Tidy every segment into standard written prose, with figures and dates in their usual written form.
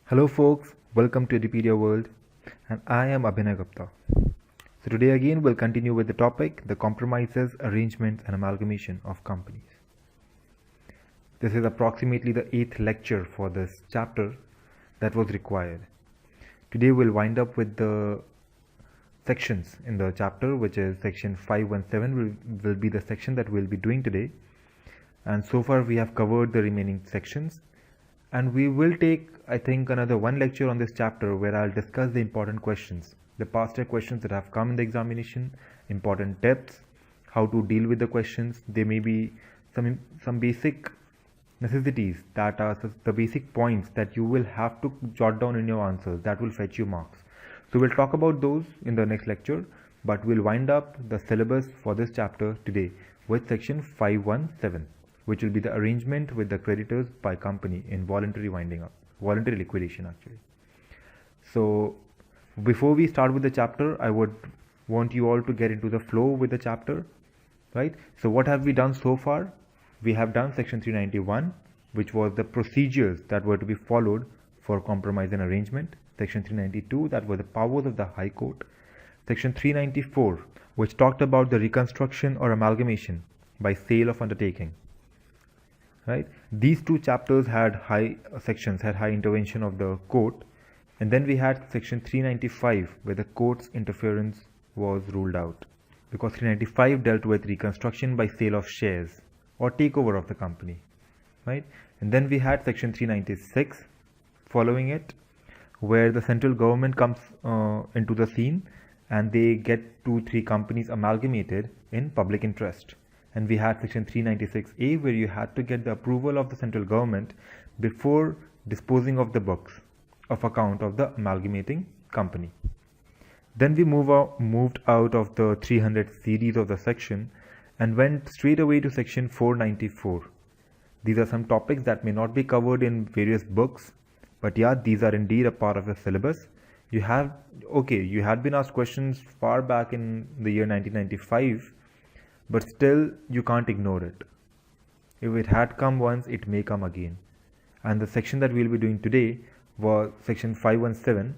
Hello folks, welcome to Wikipedia World, and I am Abhinay Gupta. So today again we'll continue with the topic, the compromises, arrangements and amalgamation of companies. This is approximately the 8th lecture for this chapter that was required. Today we'll wind up with the sections in the chapter, which is section 517 will be the section that we'll be doing today. And so far we have covered the remaining sections. And we will take, I think, another one lecture on this chapter where I'll discuss the important questions, the past year questions that have come in the examination, important tips, how to deal with the questions. There may be some basic necessities that are the basic points that you will have to jot down in your answers that will fetch you marks. So we'll talk about those in the next lecture, but we'll wind up the syllabus for this chapter today with section 517. Which will be the arrangement with the creditors by company in voluntary liquidation actually. So before we start with the chapter, I would want you all to get into the flow with the chapter, right? So what have we done so far? We have done section 391, which was the procedures that were to be followed for compromise and arrangement. Section 392, that were the powers of the High Court. Section 394, which talked about the reconstruction or amalgamation by sale of undertaking. Right, these two chapters had high intervention of the court, and then we had section 395 where the court's interference was ruled out, because 395 dealt with reconstruction by sale of shares or takeover of the company, right? And then we had section 396 following it, where the central government comes into the scene and they get 2-3 companies amalgamated in public interest. And we had section 396A where you had to get the approval of the central government before disposing of the books of account of the amalgamating company. Then we moved out of the 300 series of the section and went straight away to section 494. These are some topics that may not be covered in various books, but yeah, these are indeed a part of the syllabus. You had been asked questions far back in the year 1995, but still you can't ignore it. If it had come once, it may come again. And the section that we'll be doing today was section 517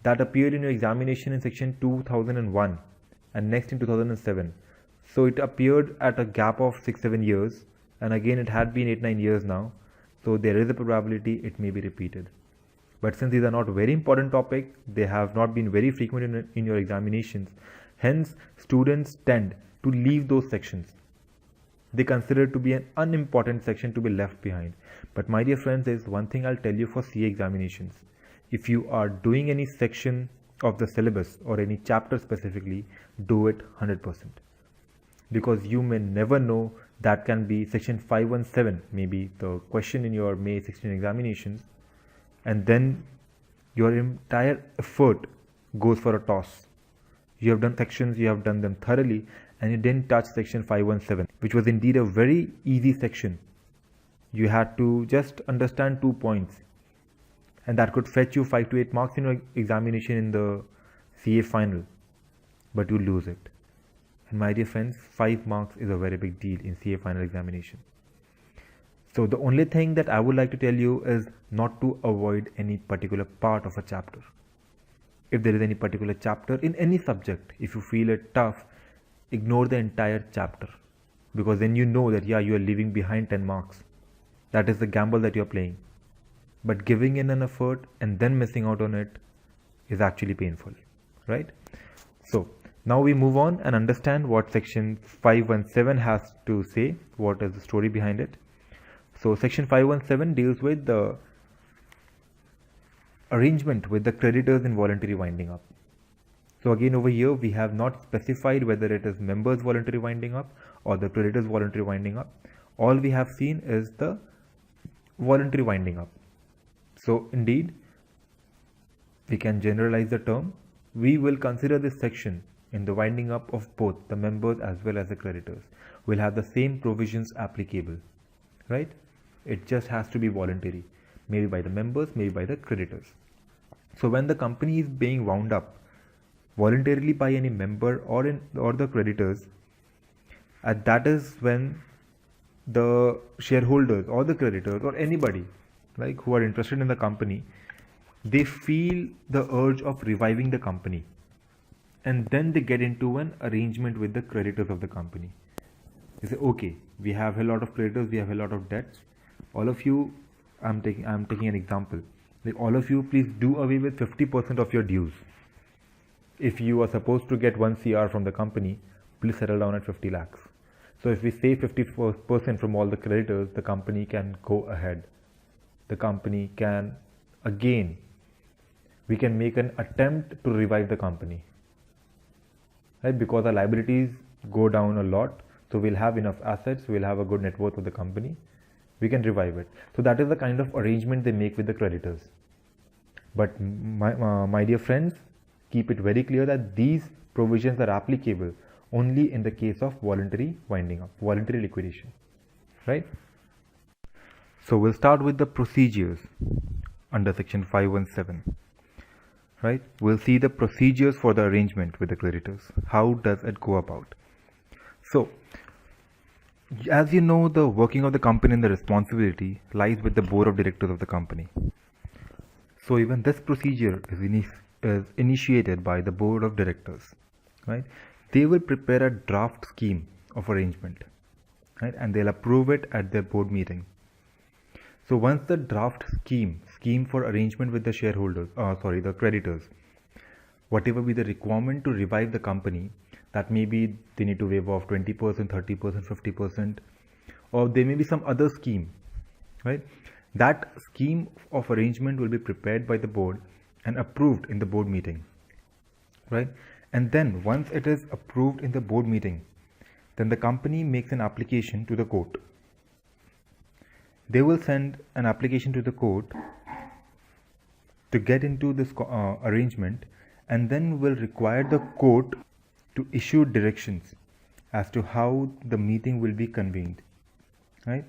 that appeared in your examination in section 2001 and next in 2007. So it appeared at a gap of 6-7 years, and again it had been 8-9 years now, so there is a probability it may be repeated. But since these are not very important topics, they have not been very frequent in your examinations, hence students tend to leave those sections. They consider it to be an unimportant section to be left behind. But my dear friends, there is one thing I'll tell you for CA examinations. If you are doing any section of the syllabus or any chapter specifically, do it 100%. Because you may never know, that can be section 517, maybe the question in your May 16 examinations, and then your entire effort goes for a toss. You have done sections, you have done them thoroughly, and you didn't touch section 517, which was indeed a very easy section. You had to just understand 2 points, and that could fetch you 5 to 8 marks in your examination in the CA final, but you lose it. And my dear friends, 5 marks is a very big deal in CA final examination. So the only thing that I would like to tell you is not to avoid any particular part of a chapter. If there is any particular chapter in any subject, if you feel it tough, ignore the entire chapter, because then you know that you are leaving behind 10 marks. That is the gamble that you are playing. But giving in an effort and then missing out on it is actually painful, right? So now we move on and understand what section 517 has to say, what is the story behind it. So section 517 deals with the arrangement with the creditors in voluntary winding up. So again, over here we have not specified whether it is members voluntary winding up or the creditors voluntary winding up. All we have seen is the voluntary winding up. So indeed, we can generalize the term. We will consider this section in the winding up of both the members as well as the creditors. We'll have the same provisions applicable, right? It just has to be voluntary, maybe by the members, maybe by the creditors. So when the company is being wound up voluntarily by any member or the creditors, that is when the shareholders or the creditors or anybody like who are interested in the company they feel the urge of reviving the company, and then they get into an arrangement with the creditors of the company. They say, okay, we have a lot of creditors, we have a lot of debts. All of you, I'm taking an example. Like, all of you, please do away with 50% of your dues. If you are supposed to get 1 CR from the company, please settle down at 50 lakhs. So if we save 50% from all the creditors, the company can go ahead. The company can, again, we can make an attempt to revive the company. Right? Because our liabilities go down a lot, so we'll have enough assets, we'll have a good net worth of the company, we can revive it. So that is the kind of arrangement they make with the creditors. But my dear friends, keep it very clear that these provisions are applicable only in the case of voluntary winding up, voluntary liquidation, right? So we'll start with the procedures under section 517, right? We'll see the procedures for the arrangement with the creditors. How does it go about? So, as you know, the working of the company and the responsibility lies with the board of directors of the company. So even this procedure is initiated by the board of directors, right? They will prepare a draft scheme of arrangement, right? And they'll approve it at their board meeting. So once the draft scheme for arrangement with the shareholders, the creditors, whatever be the requirement to revive the company, that may be they need to waive off 20%, 30%, 50%, or there may be some other scheme, right? That scheme of arrangement will be prepared by the board and approved in the board meeting, right? And then once it is approved in the board meeting, then the company makes an application to the court. They will send an application to the court to get into this arrangement, and then will require the court to issue directions as to how the meeting will be convened, right?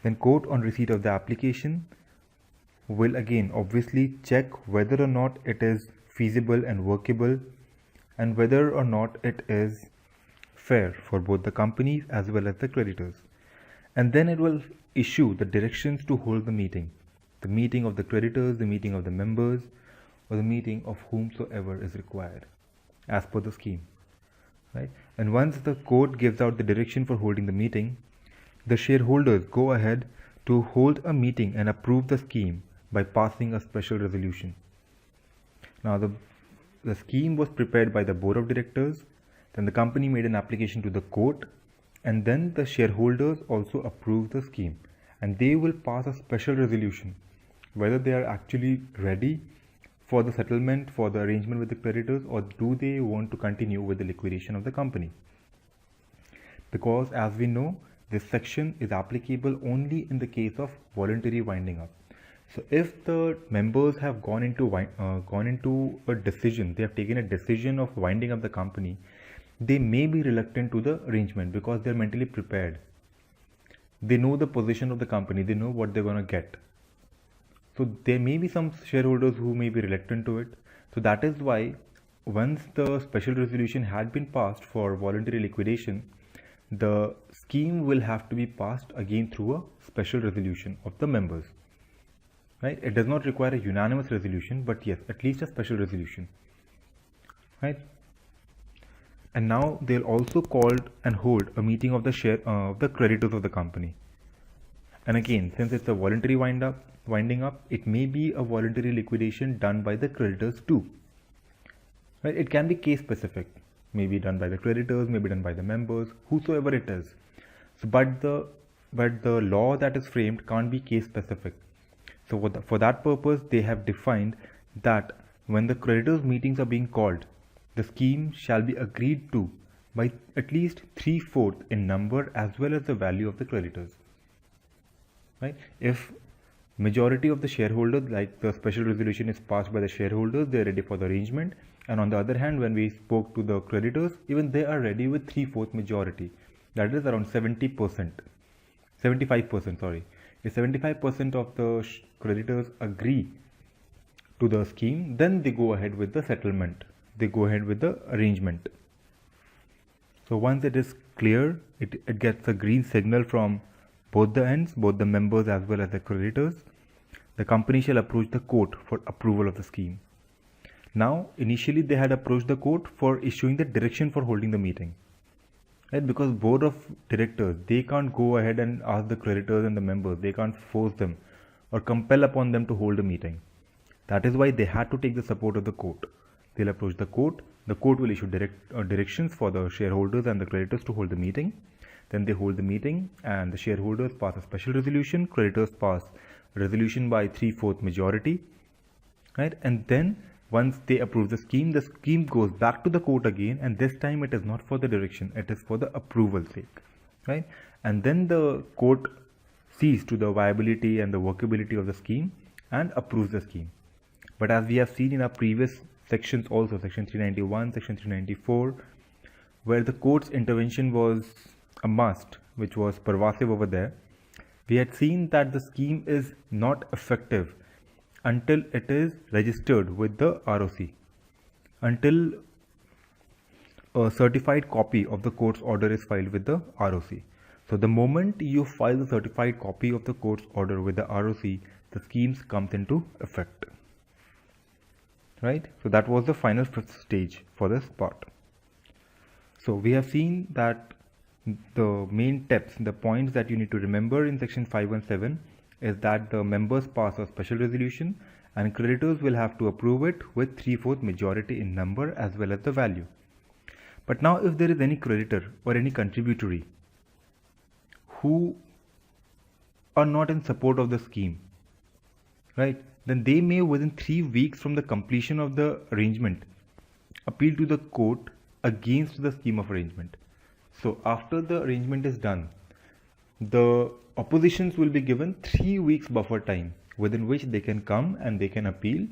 Then court, on receipt of the application, will again obviously check whether or not it is feasible and workable, and whether or not it is fair for both the companies as well as the creditors. And then it will issue the directions to hold the meeting of the creditors, the meeting of the members, or the meeting of whomsoever is required as per the scheme, right? And once the court gives out the direction for holding the meeting, the shareholders go ahead to hold a meeting and approve the scheme by passing a special resolution. Now the scheme was prepared by the board of directors, then the company made an application to the court, and then the shareholders also approve the scheme, and they will pass a special resolution whether they are actually ready for the settlement, for the arrangement with the creditors, or do they want to continue with the liquidation of the company. Because as we know, this section is applicable only in the case of voluntary winding up. So if the members have gone into a decision, they have taken a decision of winding up the company, they may be reluctant to the arrangement because they are mentally prepared. They know the position of the company, they know what they're going to get. So there may be some shareholders who may be reluctant to it. So that is why once the special resolution had been passed for voluntary liquidation, the scheme will have to be passed again through a special resolution of the members, right? It does not require a unanimous resolution, but yes, at least a special resolution, right? And now they'll also call and hold a meeting of the creditors of the company. And again, since it's a voluntary winding up, it may be a voluntary liquidation done by the creditors too, right? It can be case specific, maybe done by the creditors, maybe done by the members, whosoever it is. So, but the law that is framed can't be case specific. So for that purpose, they have defined that when the creditors meetings are being called, the scheme shall be agreed to by at least 3/4 in number as well as the value of the creditors, right? If majority of the shareholders, like the special resolution is passed by the shareholders, they are ready for the arrangement, and on the other hand, when we spoke to the creditors, even they are ready with 3/4 majority, that is around 75%, sorry. If 75% of the creditors agree to the scheme, then they go ahead with the settlement, they go ahead with the arrangement. So once it is clear, it gets a green signal from both the ends, both the members as well as the creditors, the company shall approach the court for approval of the scheme. Now, initially they had approached the court for issuing the direction for holding the meeting. Right? Because board of directors, they can't go ahead and ask the creditors and the members, they can't force them or compel upon them to hold a meeting. That is why they had to take the support of the court. They'll approach the court will issue directions for the shareholders and the creditors to hold the meeting. Then they hold the meeting and the shareholders pass a special resolution, creditors pass a resolution by 3/4 majority, right? And then once they approve the scheme goes back to the court again, and this time it is not for the direction, it is for the approval sake, right? And then the court sees to the viability and the workability of the scheme and approves the scheme. But as we have seen in our previous sections also, section 391, section 394, where the court's intervention was a must, which was pervasive over there, we had seen that the scheme is not effective until it is registered with the ROC, until a certified copy of the court's order is filed with the ROC. So the moment you file the certified copy of the court's order with the ROC, the scheme comes into effect. Right? So that was the final stage for this part. So we have seen that the main tips, the points that you need to remember in section 517 is that the members pass a special resolution and creditors will have to approve it with 3/4 majority in number as well as the value. But now if there is any creditor or any contributory who are not in support of the scheme, right, then they may within 3 weeks from the completion of the arrangement appeal to the court against the scheme of arrangement. So after the arrangement is done, the oppositions will be given 3 weeks buffer time within which they can come and they can appeal,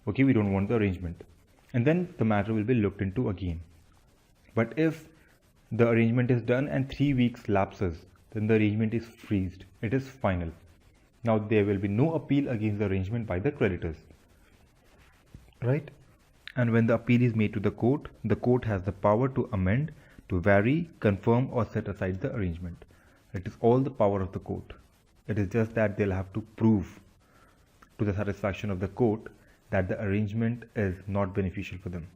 okay, we don't want the arrangement, and then the matter will be looked into again. But if the arrangement is done and 3 weeks lapses, then the arrangement is freezed, it is final. Now there will be no appeal against the arrangement by the creditors, right? And when the appeal is made to the court has the power to amend, to vary, confirm or set aside the arrangement. It is all the power of the court. It is just that they'll have to prove to the satisfaction of the court that the arrangement is not beneficial for them.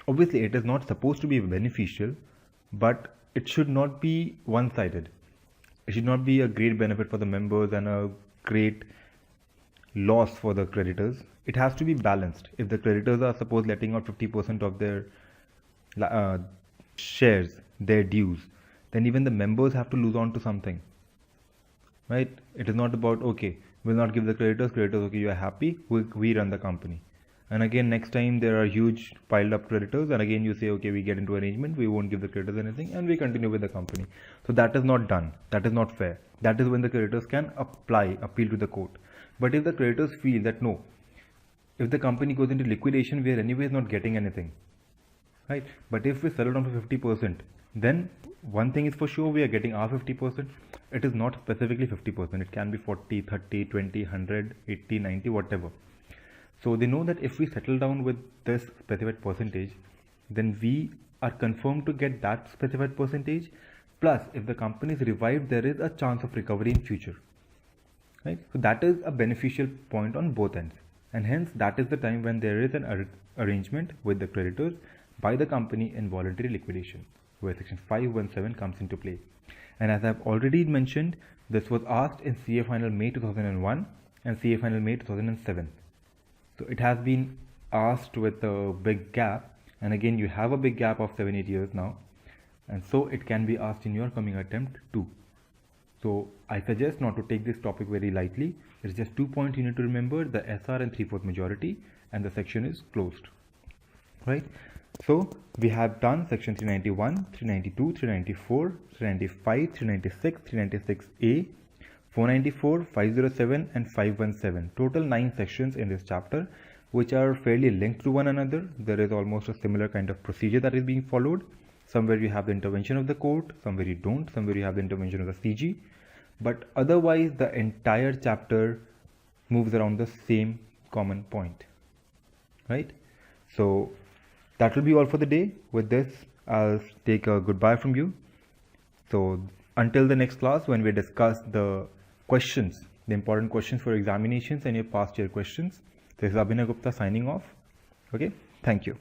Obviously it is not supposed to be beneficial, but it should not be one-sided. It should not be a great benefit for the members and a great loss for the creditors. It has to be balanced. If the creditors are suppose letting out 50% of their shares, their dues, then even the members have to lose on to something, right? It is not about, okay, we'll not give the creditors, okay, you are happy, we run the company. And again, next time there are huge piled up creditors, and again you say, okay, we get into arrangement, we won't give the creditors anything, and we continue with the company. So that is not done. That is not fair. That is when the creditors can appeal to the court. But if the creditors feel that no, if the company goes into liquidation, we are anyways not getting anything, right? But if we settle down to 50%, then one thing is for sure, we are getting our 50%. It is not specifically 50%. It can be 40, 30, 20, 100, 80, 90, whatever. So they know that if we settle down with this specified percentage, then we are confirmed to get that specified percentage. Plus, if the company is revived, there is a chance of recovery in future, right? So that is a beneficial point on both ends. And hence, that is the time when there is an arrangement with the creditors by the company in voluntary liquidation, where section 517 comes into play. And as I have already mentioned, this was asked in CA Final May 2001 and CA Final May 2007. So it has been asked with a big gap, and again you have a big gap of 7-8 years now, and so it can be asked in your coming attempt too. So I suggest not to take this topic very lightly. It's just 2 points you need to remember: the SR and 3/4 majority, and the section is closed, right? So we have done section 391, 392, 394, 395, 396, 396A, 494, 507 and 517. Total 9 sections in this chapter, which are fairly linked to one another. There is almost a similar kind of procedure that is being followed. Somewhere you have the intervention of the court, somewhere you don't, somewhere you have the intervention of the CG. But otherwise the entire chapter moves around the same common point, right? So that will be all for the day. With this, I'll take a goodbye from you. So until the next class, when we discuss the questions the important questions for examinations and your past year questions. This is Abhinay Gupta signing off. Okay, thank you.